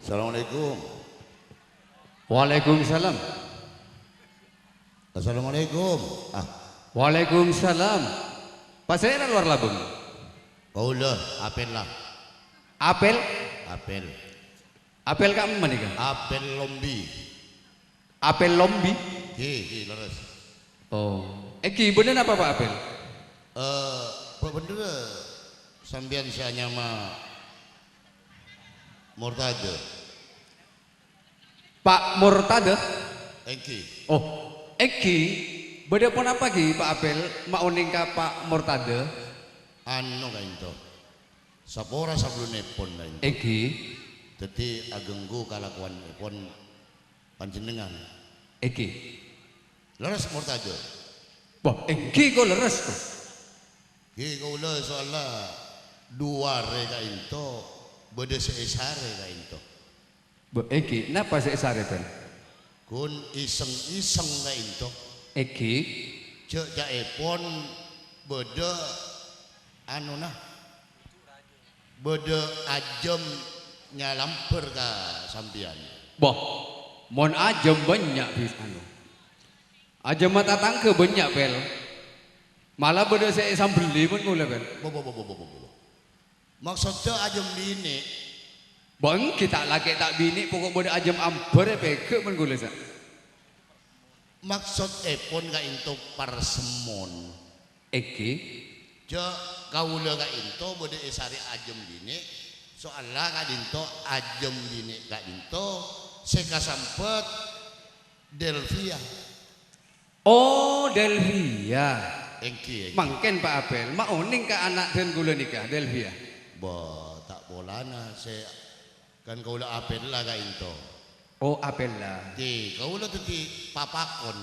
Assalamualaikum. Waalaikumsalam. Assalamualaikum. Waalaikumsalam. Pak saya luar labung. Kaulah apel lah. Apel? Apel. Apel kamu mana kan? Apel lombi. Apel lombi? Ki leres. Oh. Eki bener apa Pak Apel? Pak bener sambian saya nyama Murtado. Pak Murtado? Eki. Oh, Eki. Beda pun apa ki Pak Apel? Mau ningka Pak Murtado? Anu kain to. Sapora sablu nepon kain. Eki. Jadi agenggu kalakuan nepon panjenengan. Eki. Leres Murtado. Wah, Eki kok leres tuh? Ki kaulah soalnya dua re kain to. Beda seesare kain to. Eki, kenapa saya sare Pen? Kun iseng-iseng kain to. Eki. Cek jaepon beda anu nah. Beda ajem nyalamper ka sampian. Boh, mon ajem banyak bis anu. Ajem mata tangke banyak Pel. Malah beda saya sambeli pun mulai Pel. Bo. Maksudnya ajem bini. Bang kita laki tak bini pokok beda ajem amper peke pun gula sa. Maksud epon ka into parsemon. Eki. Cek kaula ka into beda esari ajem bini. Soalnya ka dinto ajem bini ka dinto seka sampet Delvia. Oh Delvia. Engki. Mangken Pak Apel, mau ning ka anak dan gula nikah Delvia. Bo tak bolana saya kan kaula apel lah ka into. Oh Apel lah. Di kaula tu ti papakon.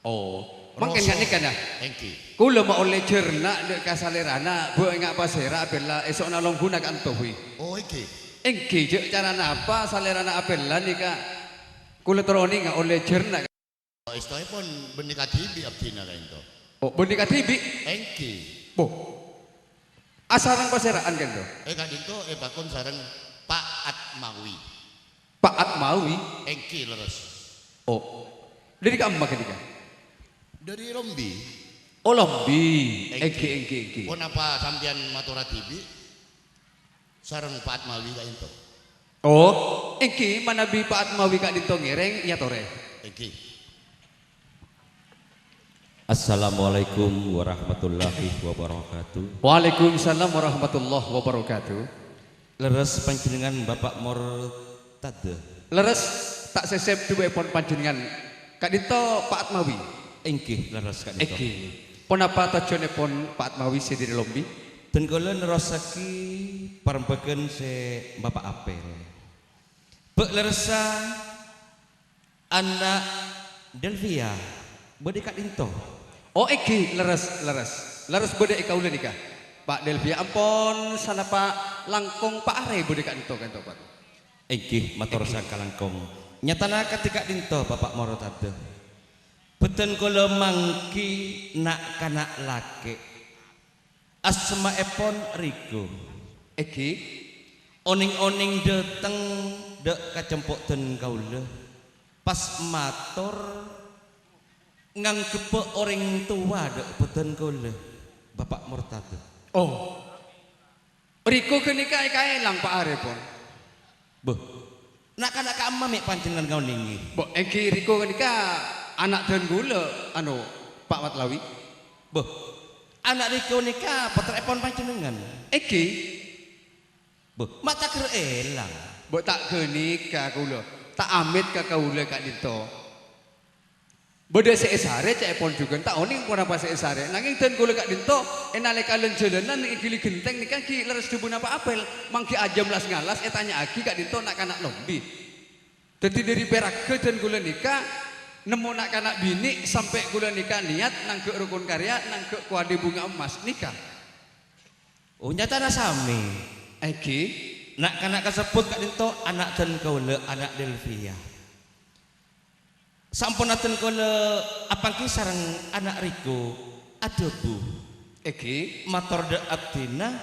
Oh, mangken gak nikah dah. Engki. Kula mau oleh cernak dek kasalerana, bu engak pasera Apel lah esok nalong guna kan tohui. Oh iki. Engki je cara apa salerana Apel lah nikah. Kula teroni ngak oleh cernak. Oh istoy pun benika tibi abdina ka into. Oh, benika tibi. Engki. Boh. Asarang paseraan kan to. Ka dinto bakon sareng Pak Atmawi. Pak Atmawi. Engki leres. Oh. Dari kamu makan nikah. Dari Rombi. Oh lombi. Engki. Pun apa sampean matura tibi sareng Pak Atmawi ka into. Oh, engki mana bi Pak Atmawi kak dito ngereng ya tore. Engki. Assalamualaikum warahmatullahi wabarakatuh. Waalaikumsalam warahmatullahi wabarakatuh. Leres panjenengan Bapak Murtado. Leres tak sesep dua pon panjenengan kak dito Pak Atmawi. Engkih leres kak nito. Eki. Pon apa tajone pon Pak Atmawi sediri lombi? Dan kula nerosaki parempeken se Bapak Apel. Bek leresa anak Delvia bodi kak dinto. Oh eki leres bode ikaula nikah. Pak Delvia ampon sana Pak langkong Pak Are bode kak dinto kan to Pak. Engkih matur sakalangkong. Nyatana ketika dinto Bapak Murtado. Beten kula mangki nak kanak laki. Asma epon Riko. Eki. Oning-oning dateng dek kacempuk den kaula. Pas matur nganggep orang tua dek beten kula Bapak Murtado. Oh. Riko kenikah kae lang Pak Are pon. Boh. Nak amami panjenengan kau ningi. Bo Eki Riko kenikah anak dan gula anu Pak Matlawi. Boh. Anak Riko nikah petrepon panjenengan. Eki. Boh. Mata ker elang. Bo tak kenikah kula. Tak amit ka kaula kak dito. Beda seesare cek pon juga tak oning pun apa seesare. Nanging ten kula kak dito enale kalen jalanan iki genteng nikah ki leres dubun apa apel. Mangki ajam las ngalas tanya aki kak dito nak kanak lombi. Dadi dari perak ke dan kula nikah nemu nak kanak bini sampai kula nikah niat nang ke rukun karya nang ke kuade bunga emas nikah. Oh nyatana sami. Eki Nak kanak kasebut kak dinto anak dan kaula anak Delvia. Sampun aten kula apangki sareng anak Riko adobu. Eki Mator de abdina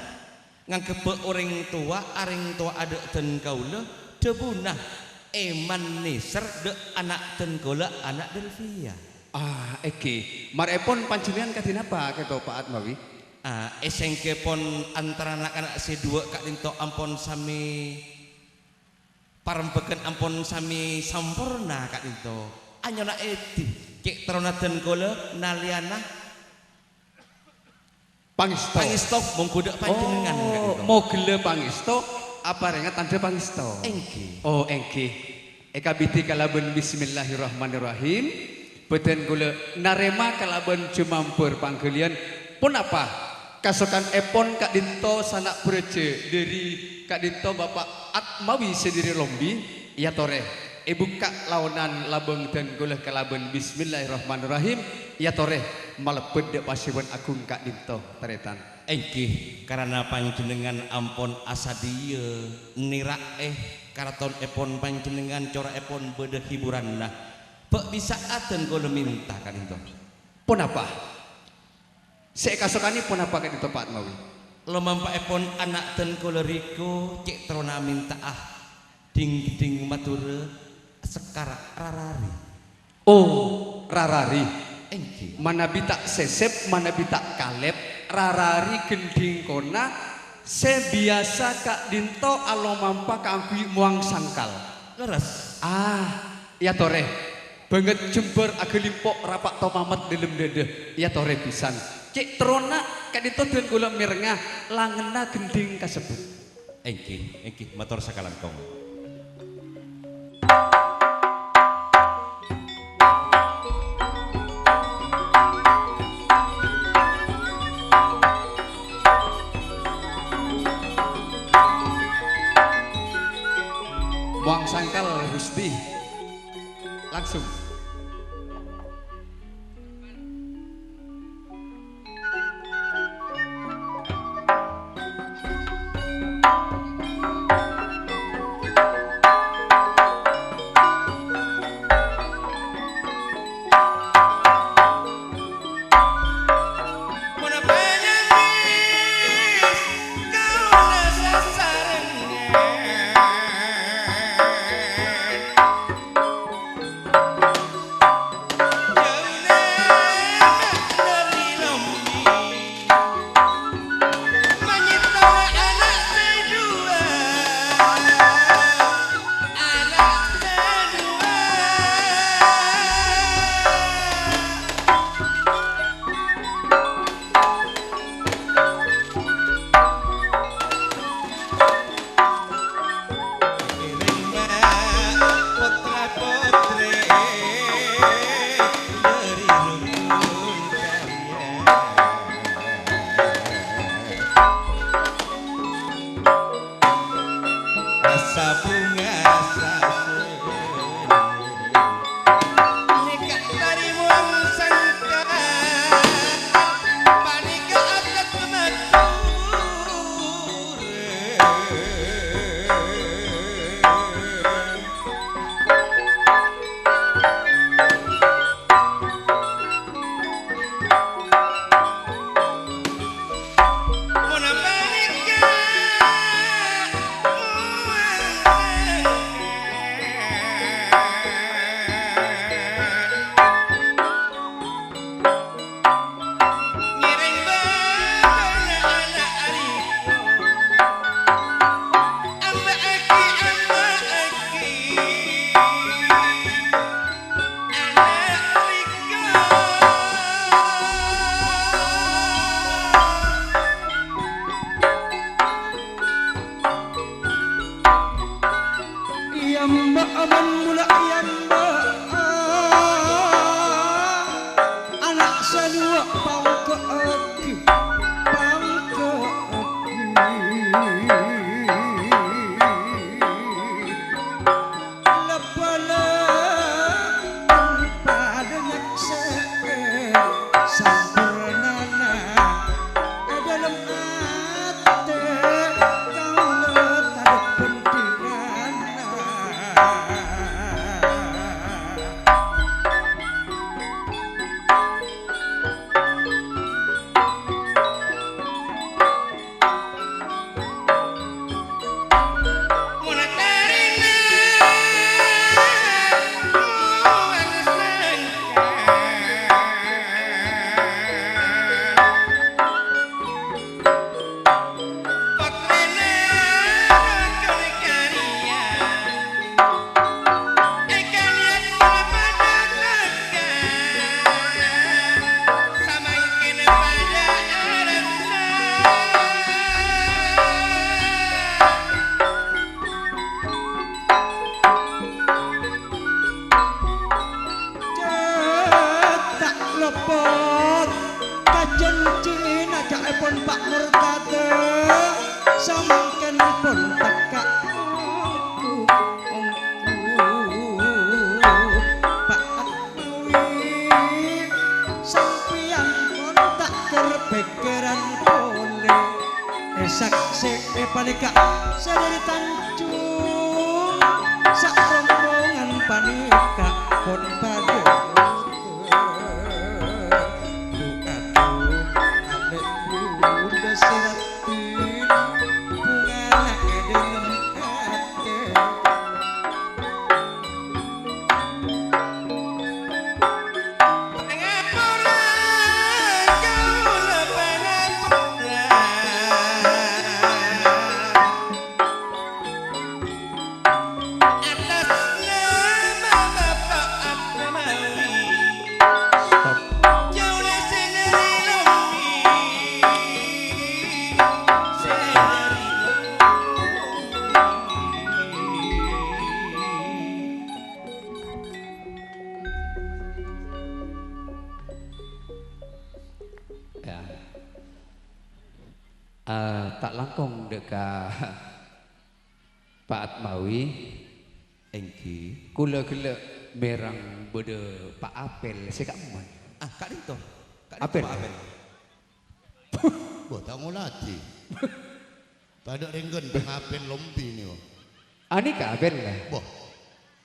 nganggep orang tua aring tua adek dan kaula debunah Eman Neser de anak Tenggola anak Delvia. Eki marepon panjenengan kadin apa keto Pak Atmawi? Esengke pon antara anak-anak sedua kak dinto ampon sami parempeken ampon sami sampurna kak dinto anyona eti cek terona Tenggola naliana Pangisto mengkudak panjenengan kak dinto. Mau gele Pangisto apa rengat tanda Pangisto? Engki. Engki. Eka biti kalaben bismillahirrahmanirrahim. Beten gula narema kalaban cumampur panggelian pun apa kasokan epon kak dinto sanak bereje dari kak dinto Bapak Atmawi sendiri lombi ya tore buka lawanan labeng dan gula kalaban bismillahirrahmanirrahim ya tore malebet dek pasiwan agung kak dinto teretan Engki karena panjenengan ampon asadiye nirak karaton epon panjenengan cora epon beda hiburan nah Pak bisa aten kalau minta kan itu. Pun apa? Saya kasokani pun apa kan itu Pak Atmawi? Lomampa epon anak ten koloriko cek trona minta ding ding mature sekara rarari. Rarari. Engki. Mana bita sesep, mana bita kalep, rarari gending kona. Sebiasa kak dinto alomampa kangkui muang sangkal. Leres. Ya tore. Banget jember agelimpok rapak tomamat dalam dada ya tore pisan cek terona kadito dan gula mirengah langena gending kasebut engki motor sakalan kong muang sangkal Gusti langsung sak rombongan panika pun pada tak langkung deka Pak Atmawi engki kula gele merang bede Pak Apel sekaman Kak Dinto Apel Boh tak ngolati. Pada renggen pengapen lombi ni. ani ka Apel lah Boh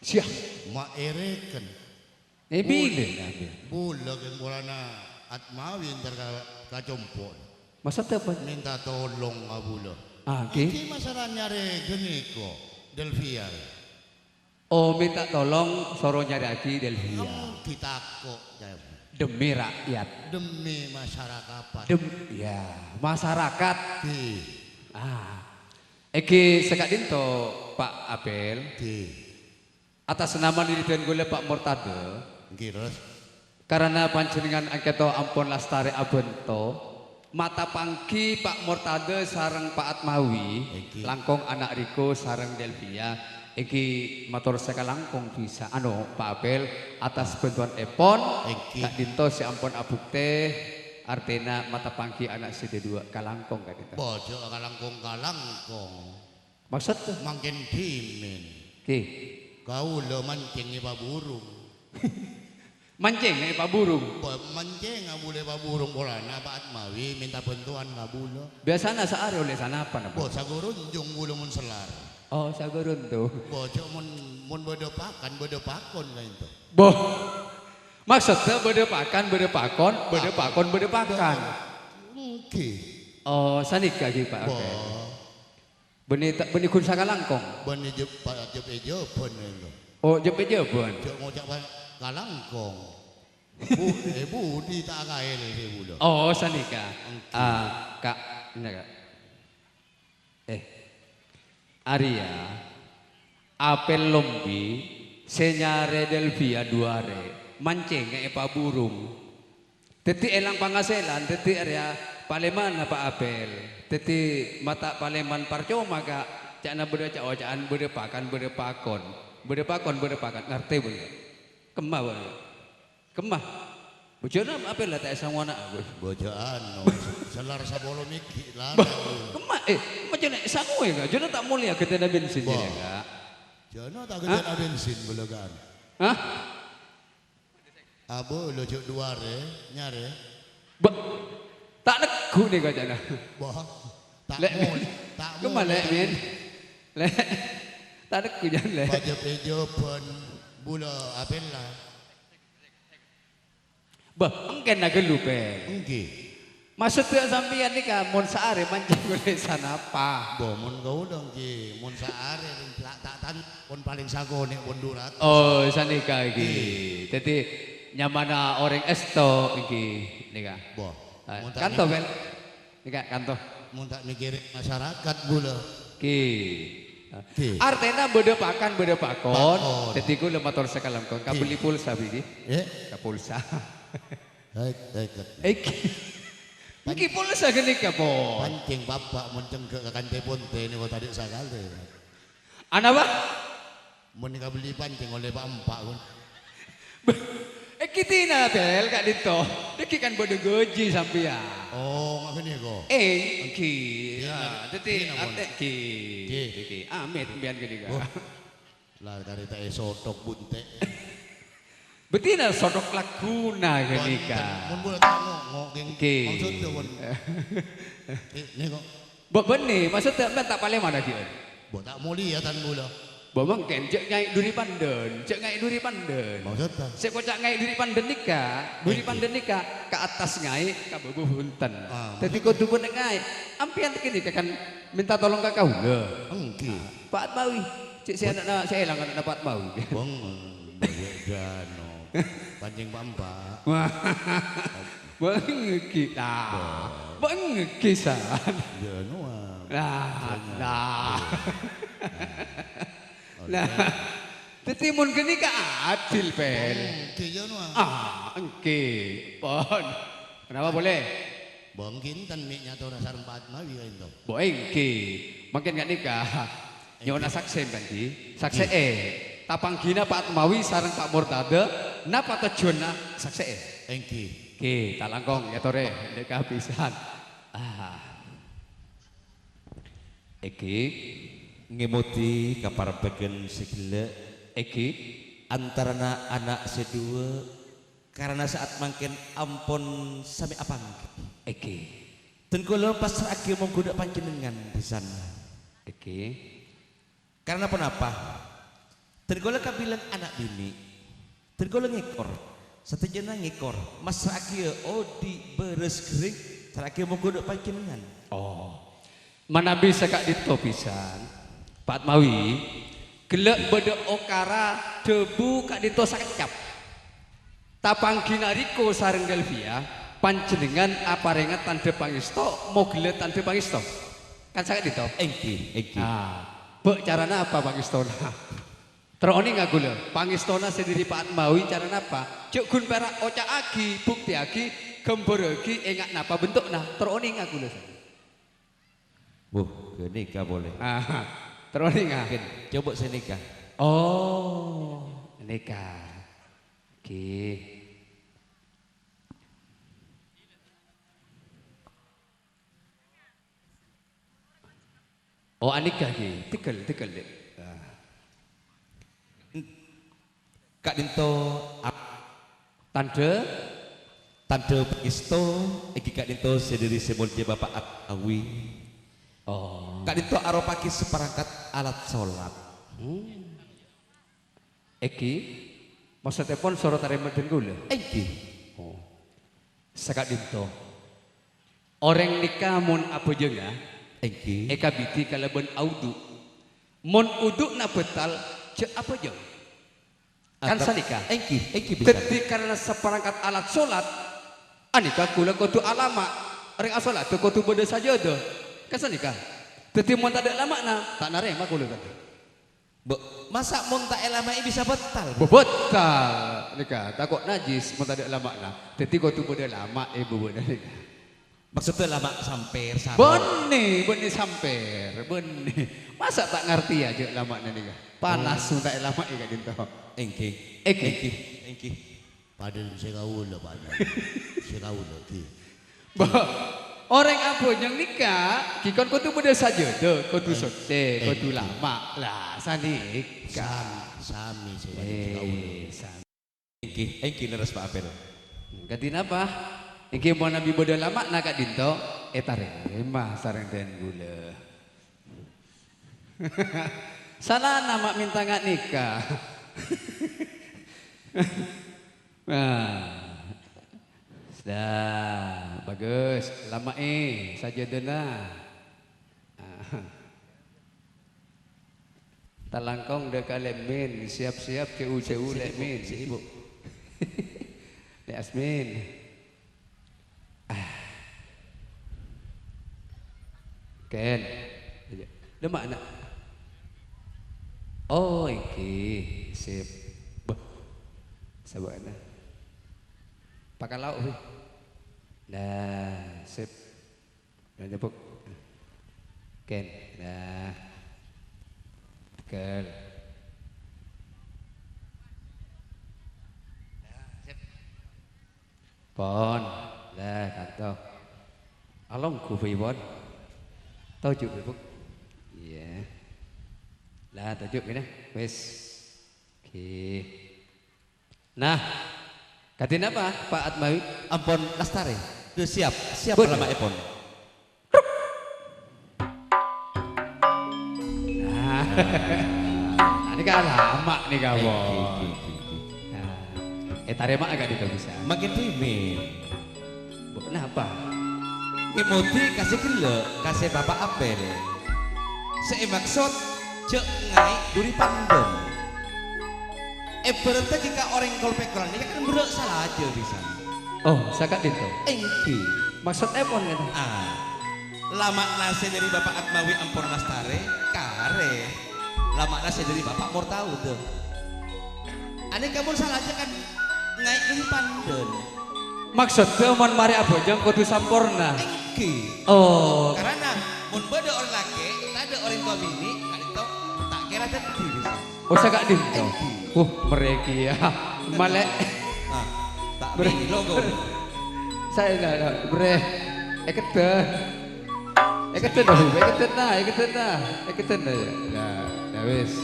siap mak ereken. bila Apel Bula yang bolana Atmawi ntar ka jompo. masa apa Minta tolong abula. okay. Iki masalahnya regen iko Delvia. Oh minta tolong soro nyari lagi Delvia Kita kok demi rakyat demi masyarakat. ya masyarakat Ki Eki sekat dinto Pak Apel ki atas nama diridan gula Pak Murtado terus karena panjenengan angketo ampun lastare abento mata pangki Pak Murtado sareng Pak Atmawi Eki. langkung anak Riko sareng Delvia iki matur seka langkung bisa Pak Apel atas bantuan epon Eki. Kak Dinto si ampun abukte artena mata pangki anak sede dua kalangkong Kak Dinto bojo kalangkong maksud tuh makin dimin ki kau lo mancing iba burung mancing Pak Burung mancing nggak boleh iba burung bolana Pak Atmawi minta bantuan nggak boleh biasanya sehari oleh sana apa boh sagurunjung bulu mun selar oh sagurun tuh bojo mun bedepakan bedepakon kayak itu boh maksudnya bedepakon bedepakan oke oh sanika ki Pak boh okay. Benih kun sakalangkong benih jep ejo pun itu oh jepe jebon jok ngocak kalangkong budi tak kail sih bulu oh sanika Kak ini Kak Arya apel lombi senyare Delvia duare mancing Pak Burung teti elang pangaselan teti area Paleman Pak Apel teti mata Paleman parcoma Kak cakna beda cak ocaan bedepakon ngerti bener kemah bener kemah bojona Apel lah tak sama anak aku bojaan selar sabolo miki lah kemah macam nak sangu ya Kak jono tak mulia kita ada bensin ya Kak jono tak gede bensin belagaan hah abo lo cok duare nyare tak neku nih Kak jana boh tak Lek, mau tak mau kemana men le tak neku jangan le baju pejo pun bula apel lah engken nak lupa engki maksudnya sampeyan nih Kak mon saare mancing golek sana apa boh mun kau dong ki mun saare tak tan pun paling sago nih pun durat oh sanika iki jadi nyamana orang esto iki nika boh kanto Bel nika kanto mun tak mikirin masyarakat bula ki ki artena bedepakon Pakon. jadi ku lemator sakalangkong kabeli pulsa bidi ka pulsa iki pulsa gini ka po pancing bapak mun cengke ke kante ponte ni kau tadi sakale ana ba mun ka beli pancing oleh Pak Empak pun kitina Bel Kak Dito iki kan bodo goji sampeyan oh ngene kok ki dadi ate ki amit mbiyen gini Kak lah dari tak sotok bunte betina sodok laguna gini Kak mun bola tak ngok ki maksud tu pun ni kok benih maksudnya tak paling mana ki bo tak mulia tan bola Bawang ken cek ngai duri panden, cek ngai duri panden. Maksudnya? Saya kocak ngai duri panden nikah, duri panden nikah ke atas ngai ke bawah hunten. Jadi kau tuh pun ngai, ampian kini kan minta tolong ke kau le. Engki. Pak Mawi, cek saya hilang anak Pak Mawi. Bang, dano, pancing pamba. Bang ngeki, bang ngeki san. Dano Nah. Nah, tetimun gini ka adil pen. Engki dano Engke, pon. Kenapa boleh? Bang kintan miknya tuh rasa rempat mawi kan itu. Bo engke, makin gak nikah. Nyona saksen kan di, sakse tapang gina Pak Atmawi sareng Pak Murtade, napa tujuanna sakse Engki. Oke, tak langkong ya tore, nikah pisan. Iki ngemuti kapar bagian segala iki antarana anak sedua karena saat makin ampun sami apang iki dan kalau pas lagi menggoda panjenengan di sana iki karena kenapa dan kalau kabilan anak bini dan kalau ngikor setujana ngikor mas lagi odi beres kering lagi menggoda panjenengan mana bisa kak dito pisan Pak Atmawi gelek beda okara debu kak dito sakecap tapang ginariko sareng Delvia panjenengan aparengat tanda pangisto mau gelek tanda pangisto kan sakit dito engki bek carana apa pangisto teroni nggak gula pangistona sendiri Pak Atmawi carana apa cuk gun perak oca agi bukti agi gembor agi enggak napa bentuk nah teroni nggak gula nikah boleh terus nikah coba saya nikah nikah oke nikah ki tikel dek Kak Dinto tanda pengisto iki Kak Dinto sendiri semulnya Bapak Atmawi Kak Dinto aropaki seperangkat alat sholat Eki maksudnya pun sorot aremeden gula Eki Sakak Dinto orang nikah mon apa jenga Eki eka biti kalaban audu mon uduk na betal cek apa jeng kan sanika Eki bisa ketika karena seperangkat alat sholat anika kula kudu alama reng asolat kudu beda saja ada kan sanika teti mon tak ada lama na tak narema kula kata masa mun tak elama bisa betal betal nika takut najis mon tak ada lama na teti kudu beda lama beda nika maksudnya lama samper benih samper benih masa tak ngerti aja lama nika panas mun tak lama ika dinto Engki Padahal saya kaula Pak. Saya kaula ki. Orang apa yang nikah, kikon kudu beda saja tuh, kudu sote, kudu lama lah, sanika. Sami saya kaula. Engki neres Pak Apel. Ganti apa? Engki mau nabi beda lama nak Kak Dinto, tarema sareng den gula. Salah nama minta nggak nikah. Sudah bagus lama saja dena talangkong deka lemin siap-siap ke ucu lemin si ibu le Asmin Ken demak anak iki sip sabar nah pakai lauk sih nah sip dan jepuk Ken nah tekel sip pon lah kanto along ku pon tajuk bebuk iya lah tajuk ini wes oke nah katin apa Pak Atmawi Ampun Lastari siap lama epon Ini kan lama nih kamu. Iki. Taremak agak itu bisa. Makin dimi. Kenapa? Ngemuti kasih gelo, kasih bapak apel. Saya maksud cek ngai duri pandem. Berarti jika orang kolpekolan ini kan berok salah aja bisa. Oh, sakat itu. Engki. Maksud epon gitu. Lama nasi dari bapak Atmawi Ampor Nastare, kare. Lama nasi dari bapak Mortau tuh. Ane kamu salah aja kan ngai duri pandem. Maksud mon mari abojang kudu sampurna. Engki. Oh, Karena mun beda orang laki, tak ada orang tua bini, kali itu tak kira jadi bisa. oh sakat itu. Mereka ya. Malek. Tak bini logo. Saya nak bre. Eketen nah. Nah wis.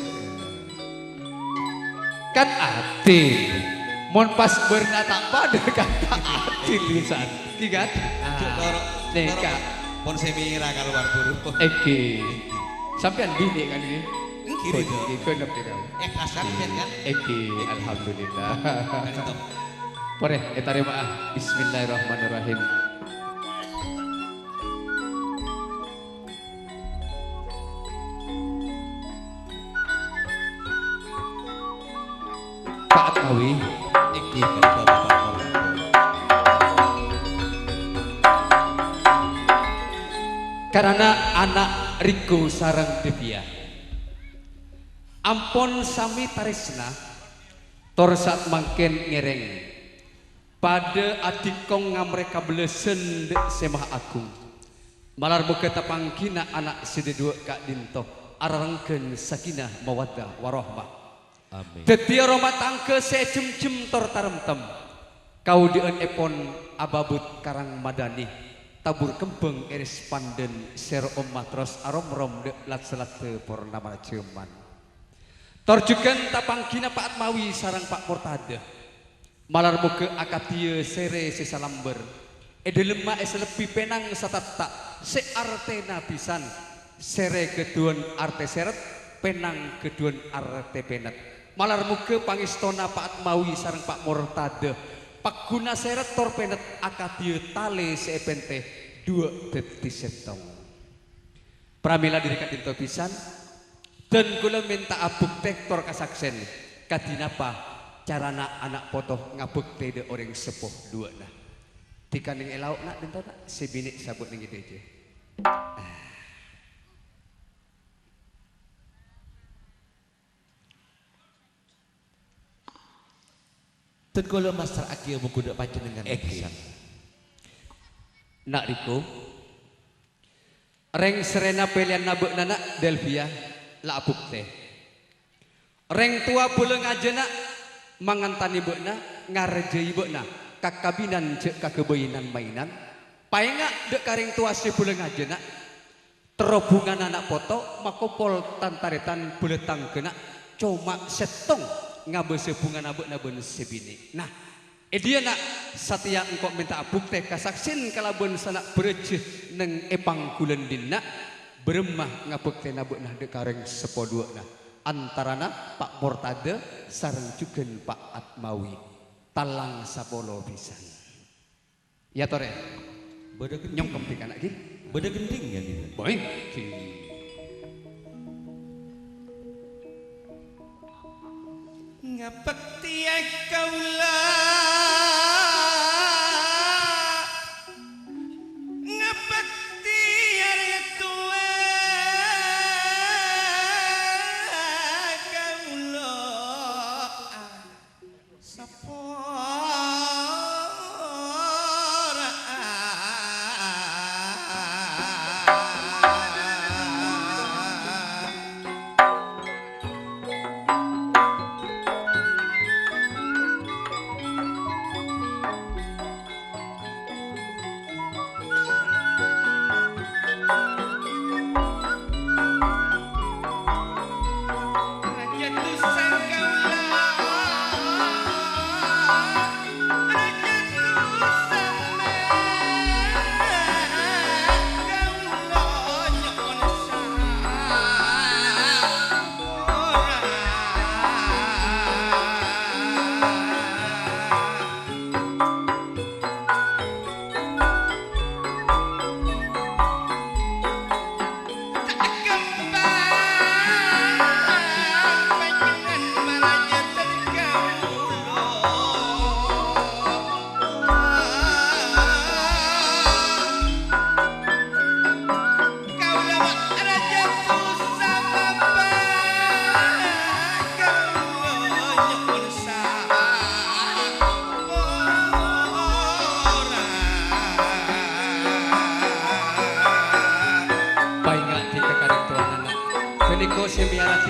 Kan ati. Mon pas berna tak pada kata ati lisan. Ki kan? Neka. Pon semira keluar buru. Eki. Sampean bini kan ini. Kiri tuh. Iki kenep kamu. Ikhlas kan kan? Eki, alhamdulillah. Kan itu. Pore, tarima Bismillahirrahmanirrahim. Pak Atmawi, Iki kan bapak Mortau. karena anak Riko sareng Devia. Ampon sami taresna tor saat mangken ngereng pada adikong ngamreka belesen dek semah agung malar boga tapanggina anak sededua kak dinto arangken sakinah mawaddah warohmah. Amin. Tetia rumah tangke sejem-jem tor taremtem kau dien epon ababut karang madani tabur kembeng iris panden ser matros arom rom dek lat-selat purnama cuman torjugan tapanggina Pak Atmawi sarang Pak Mortade malar muke akatia sere sesalamber edelema eselepi penang satatak se artena pisan sere keduan arte seret penang keduan arte penet malar muke pangistona Pak Atmawi sarang Pak Mortade Pak guna seret tor penet akatia tale seepente dua deti setong pramila diri kadinto pisan dan kula minta abuk tektor kasaksen kadinapa carana anak potoh ngabuk tede orang sepuh dua nah dikanding elau nak dinto nak sebinik sabut ning ide Dan kalau master Akio buku dak pancen dengan pisan. nak Riko reng serena pelian nabuk nana Delvia la abuk teh reng tua pulang aja nak mangantani beuna ngarejei beuna kakabinan cek kakebainan mainan paenga dek kareng tua si pulang aja nak terhubungan anak foto makopol tantaretan buletang kena cuma setong ngabese bunga nabuk nabun sebini nah dia nak satya engkau minta abuk teh kasaksin kalabun sanak berejeh neng epang kulen dinna beremah ngabuk teh nabuk nah dek kareng sepodua nah antarana Pak Mortade sareng jugen Pak Atmawi talang sapolo pisan ya tore Beda gending. nyongkem di kanak ki Beda gending ya gitu. boy Ngabekti kaula ngabekti arep tuwa kaula sapora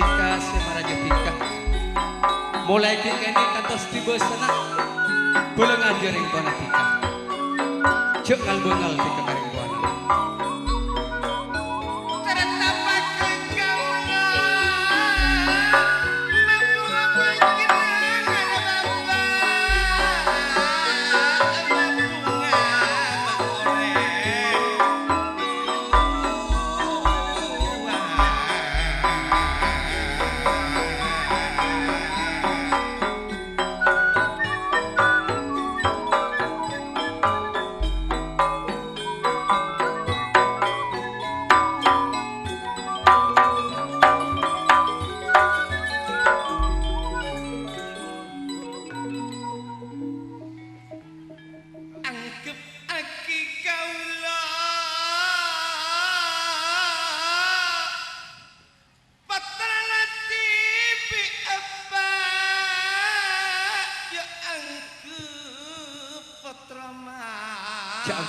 tika semaraja tika mulai kini kantos tiba sana kula ngajar ing tuana tika cek ngal bengal tika karing tuana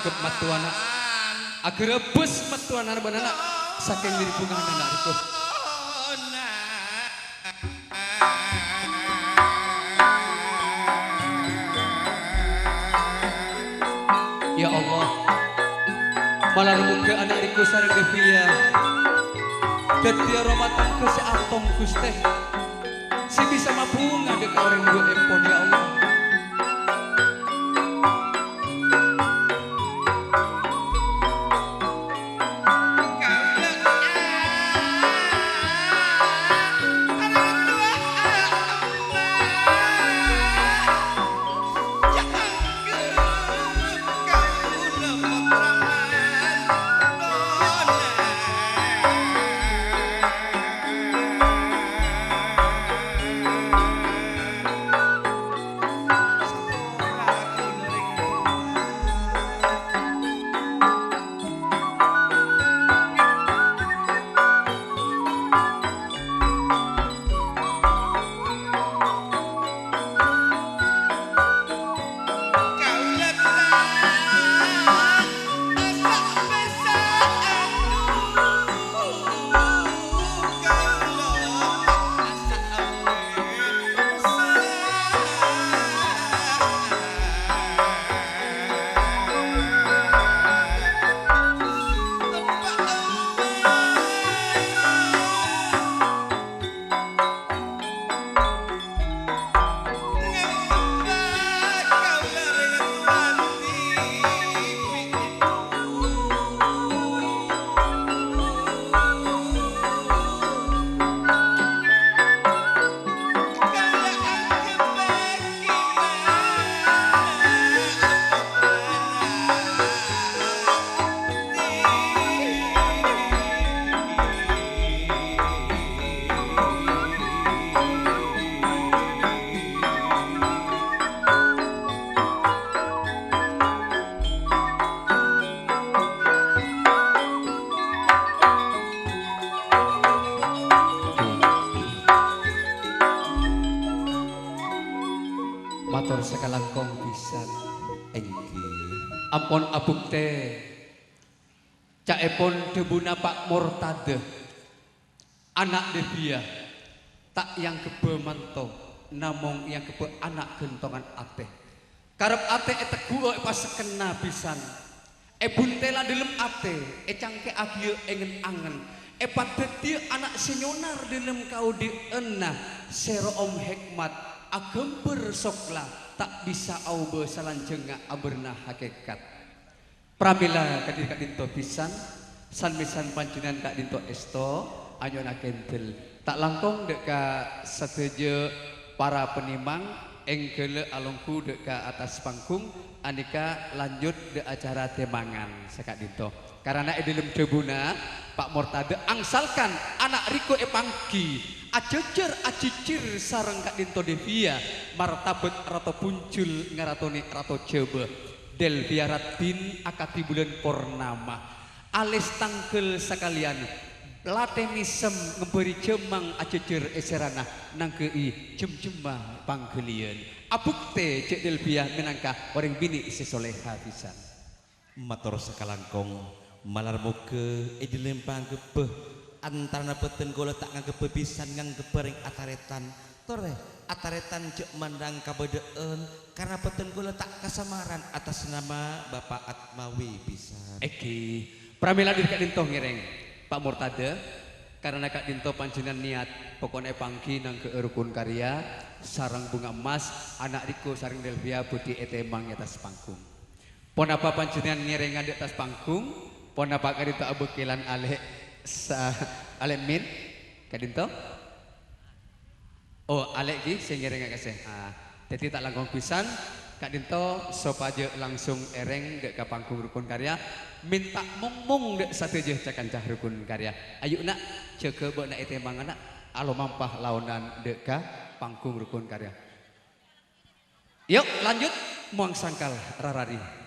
anggap matuana agar rebus matuana banana saking diri bunga anakku ya Allah malah muka anakku sareng devia ketia romatan ke si atom guste si bisa mabunga dek orang dua empon ya Allah matur sekalangkong pisan engki ampun abukte caepon debuna Pak Murtade anak devia tak yang kebe manto namung yang kebe anak gentongan ate karep ate etegu pas kena pisan buntela dalam ate cangke agieu engen angen padeti anak senyonar dalam kau dienah sero om hikmat agemper sokla tak bisa aube salanjenga aberna hakikat pramila kadika dinto pisan san misan panjenengan kak dinto esto anyona kentel tak langkong deka setuju para penimang engkele alongku deka atas panggung anika lanjut de acara temangan sekak dinto karena dalam debuna Pak Murtade angsalkan anak Riko Epangki ajejer acicir sareng kak dinto devia martabet rato puncul ngaratoni rato coba del biarat bin akati bulan purnama alis tangkel sekalian late misem ngemberi jemang ajejer eserana nangkei jem-jemah panggelian abukte cek del biah minangka orang bini sesoleha pisan matur sekalangkong malar muke dilempang kebeh antara peten kula tak nganggep bebisan nganggep bareng ataretan tore ataretan cek mandang kabedeen karena peten kula tak kasamaran atas nama Bapak Atmawi pisan. Eki pramila diri Kak Dinto ngireng Pak Murtade karena Kak Dinto panjenengan niat pokoknya pangki nang ke rukun karya sarang bunga emas anak Riko sarang Delvia Budi etemang atas panggung. Pon apa panjenengan ngirengan di atas panggung, pon apa Kak Dinto abekilan alek min Kak Dinto? Oh alek ki sing ngirengan kasih. Jadi tak langkong pisan Kak Dinto sopaje langsung ereng dek ke panggung rukun karya minta mung dek satu je cakancah rukun karya. Ayo nak jaga buat nak etemang anak alo mampah launan dek ke panggung rukun karya. Yuk lanjut muang sangkal rarari.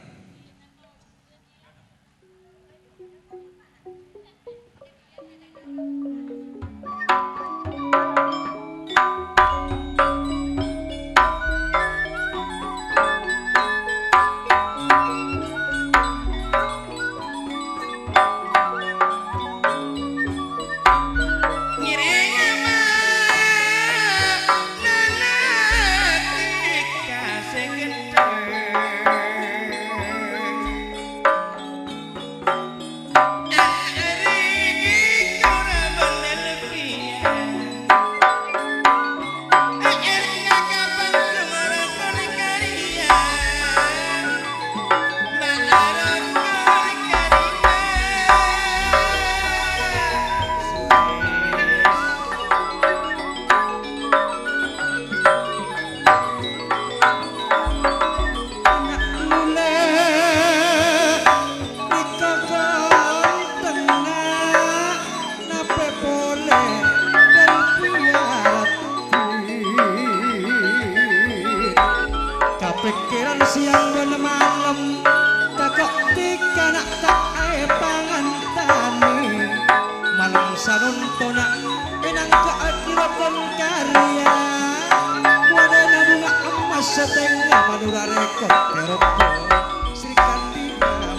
Pikiran siang dan malam takok tika nak tak pangantani malam sarun tonak enang keakhiran karya wadana bunga emas setengah madura rekod keropo Sri Kandi mana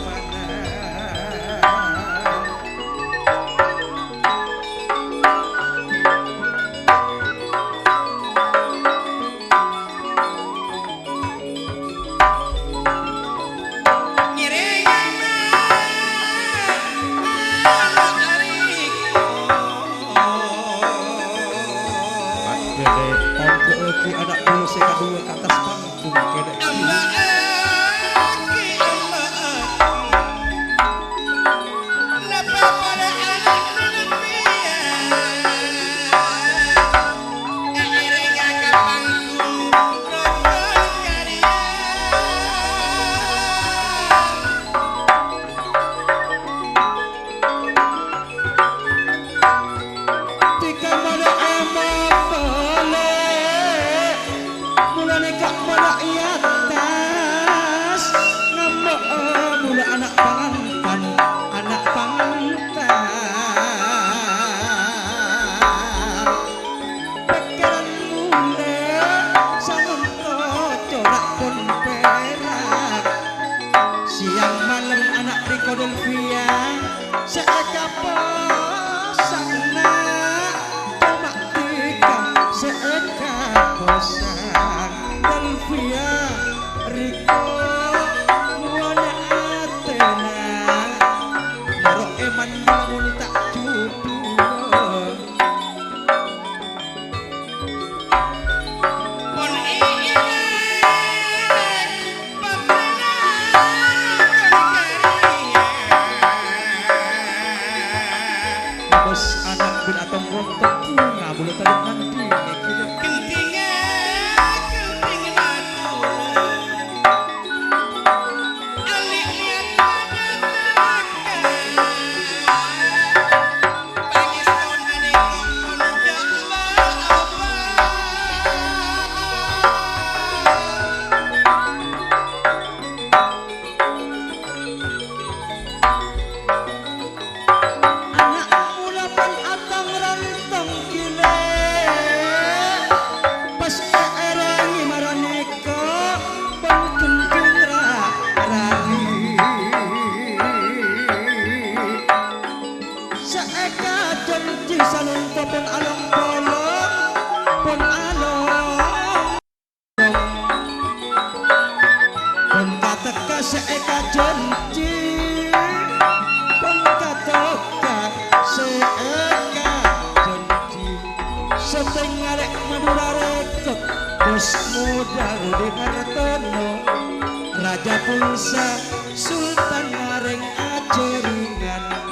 anak bulu seka dua ke atas panggung kedek siang malam anak Riko Delvia seeka posana cuma tika seeka posan Delvia Riko muana atena naro eman bangun tak judul pon anak bin atau rontok bunga bulu tarik nanti ngalek Madura rekod bos muda Rudi Hartono Raja Pulsa Sultan Ngareng Aceringan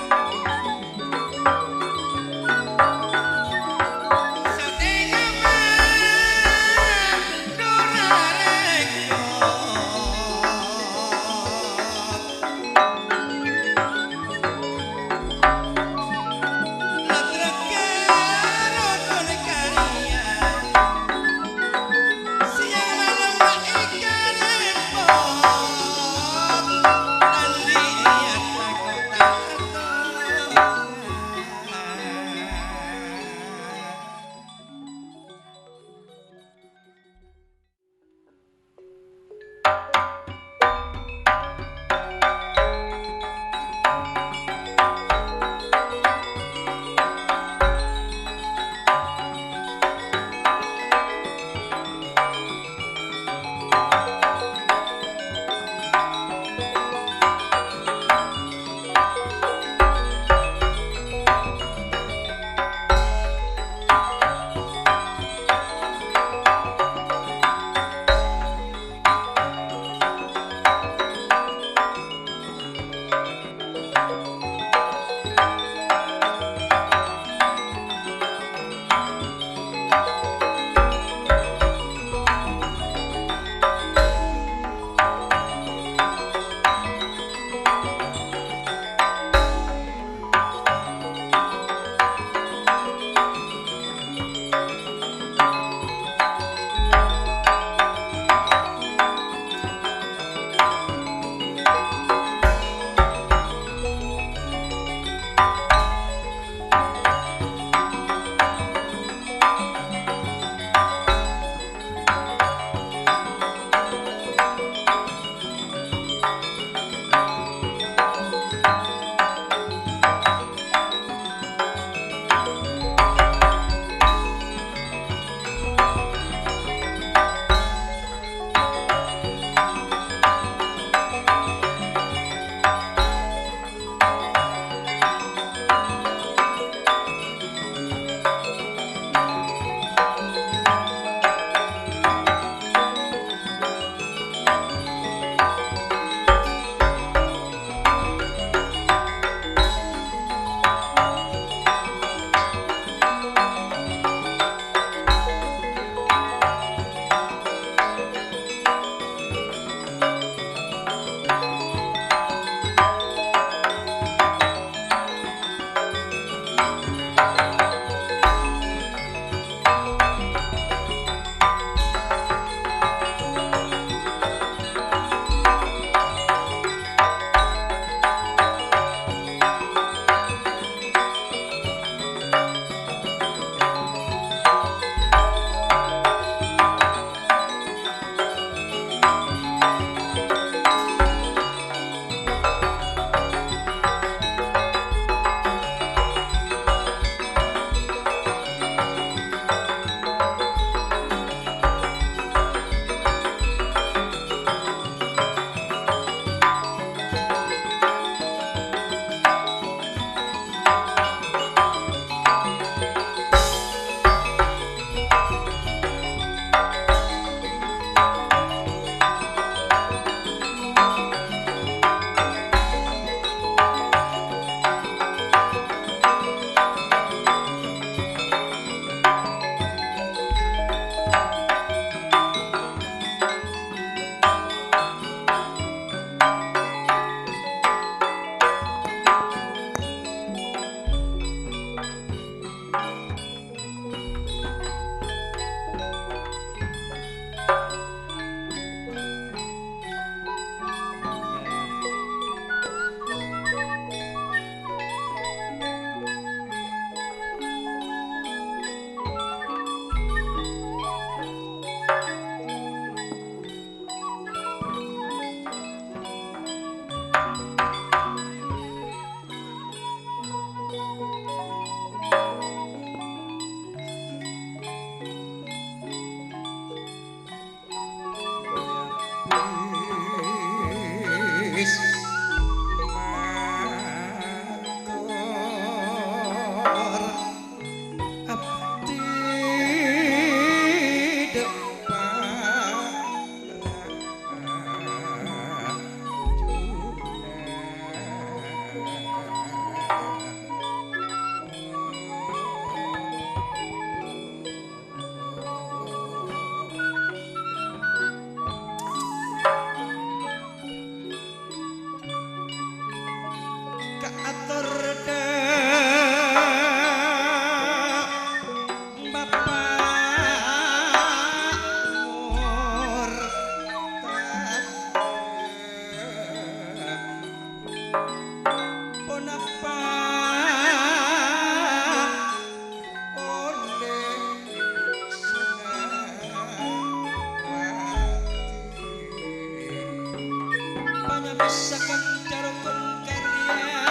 Sakan carokon karya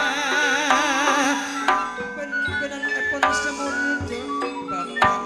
ben-benan epon semuljo bapak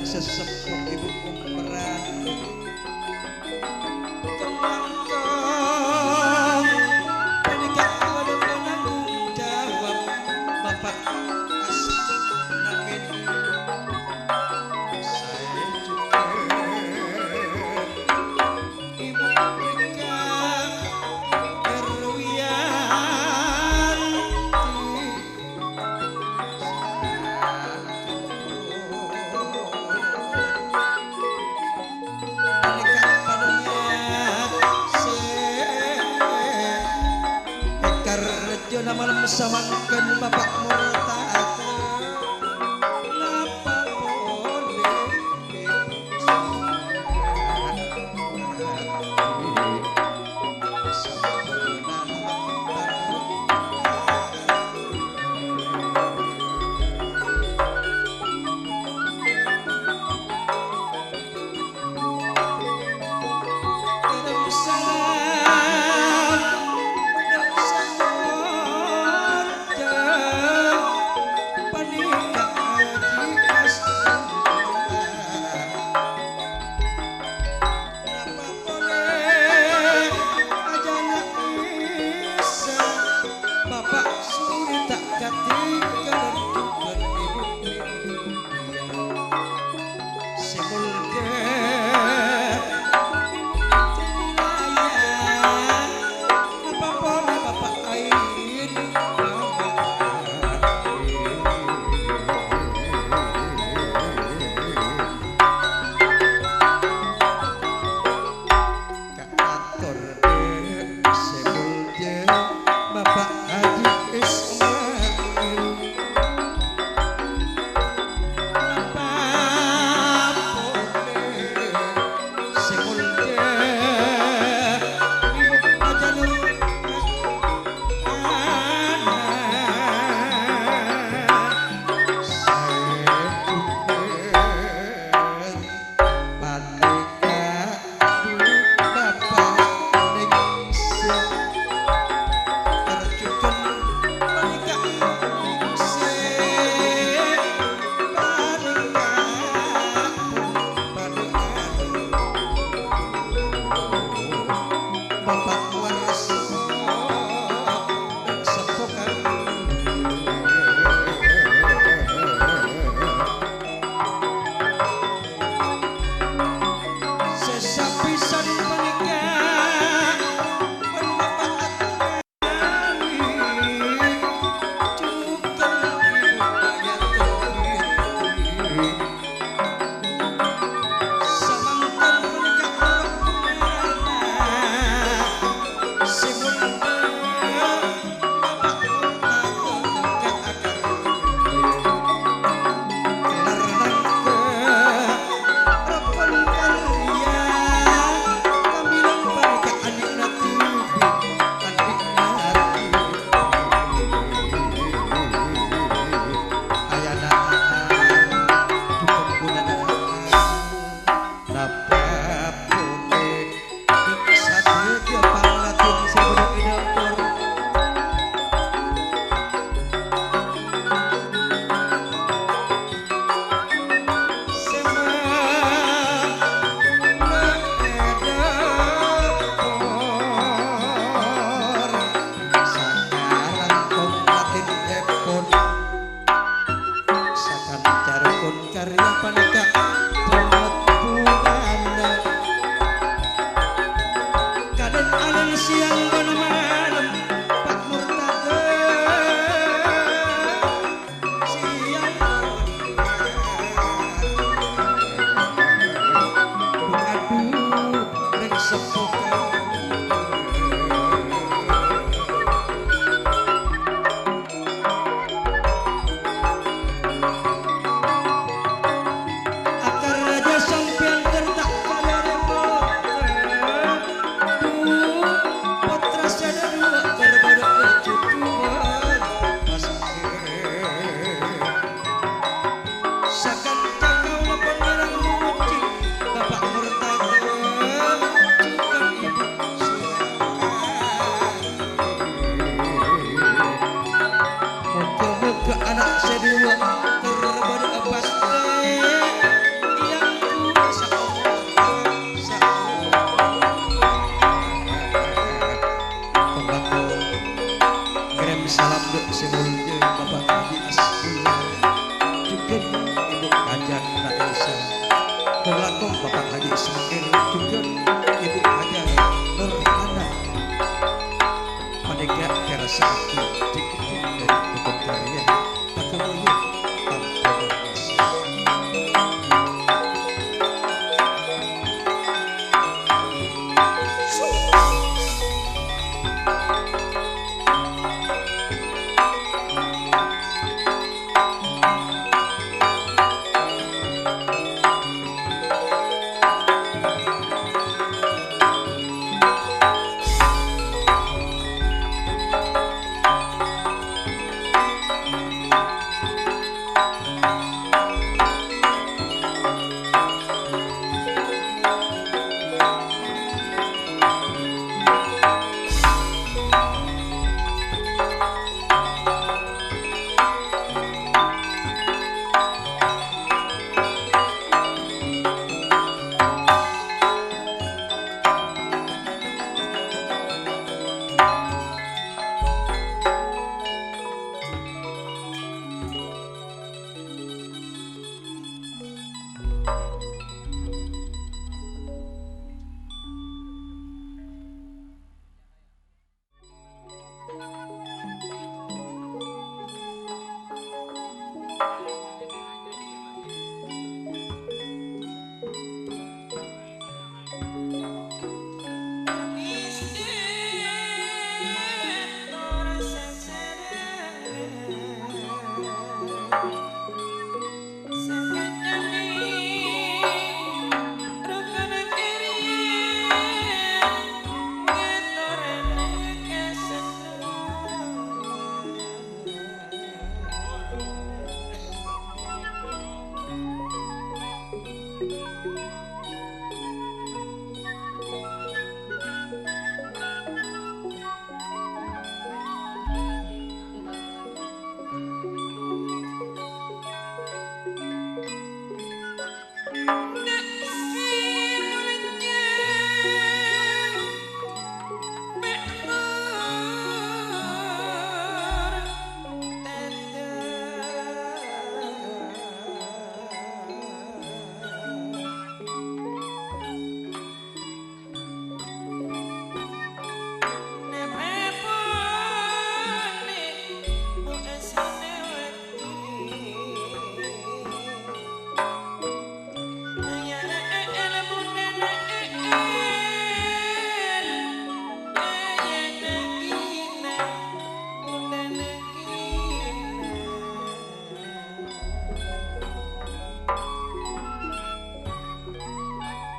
sesepuh ibu pemeran kemangkong menikah pada penanggung jawab bapak Namin saya juga ibu mereka Erwian Jona malam samakan bapak murtata napa boleh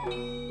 Thank you.